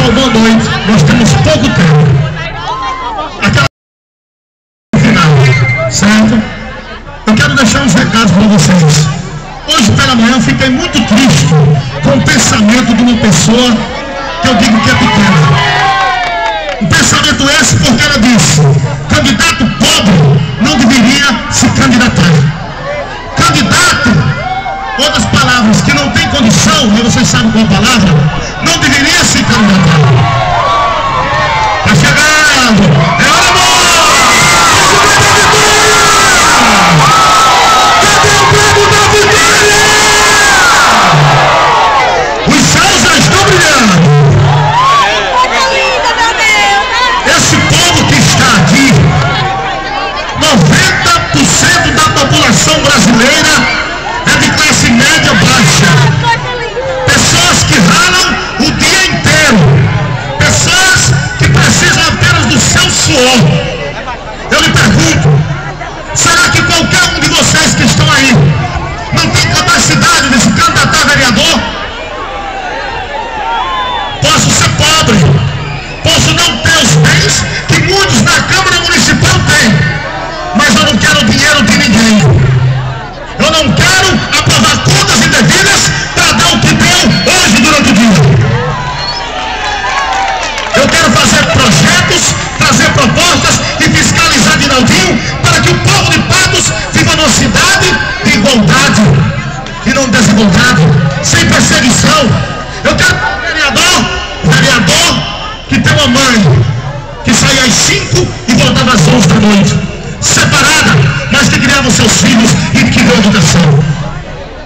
pessoal, boa noite. Nós temos pouco tempo. Aquela final, certo? Eu quero deixar uns recados para vocês. Hoje pela manhã eu fiquei muito triste com o pensamento de uma pessoa que eu digo que é pequena. O pensamento esse porque ela disse: candidato pobre não deveria se candidatar. Candidato, outras palavras, que não tem condição, e vocês sabem qual a palavra, não deveria se candidatar. Está chegando! É hora boa! Cadê o prêmio da vitória? Os céus já estão brilhando. Esse povo que está aqui, 90% da população brasileira é de classe média baixa. Pessoas que ralam o dia inteiro. Pessoas que precisam apenas do seu suor. Eu lhe pergunto, será que qualquer um de vocês que estão aí não tem capacidade de se candidatar a vereador? Posso ser pobre, posso não ter os bens que muitos na Câmara Municipal têm, mas eu não quero dinheiro de ninguém. Eu não quero aprovar contas indevidas para dar o que deu hoje durante o dia. Eu quero fazer projetos, trazer propostas e fiscalizar Dinaldinho para que o povo de Patos viva numa cidade de igualdade e não desigualdade, sem perseguição. Eu quero um vereador que tem uma mãe que saía às 5 e voltava às 11 da noite, separada, mas que criava seus filhos e que deu educação.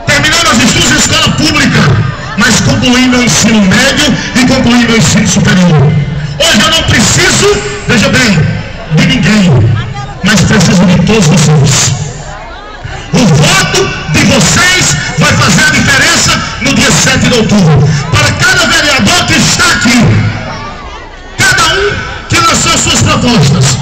Terminei meus estudos em escola pública, mas concluí meu ensino médio e concluí meu ensino superior. Hoje eu não preciso, veja bem, de ninguém, mas preciso de todos vocês. O voto de vocês vai fazer a diferença no dia 7 de outubro. Para cada vereador que está aqui, cada um que lançou suas propostas,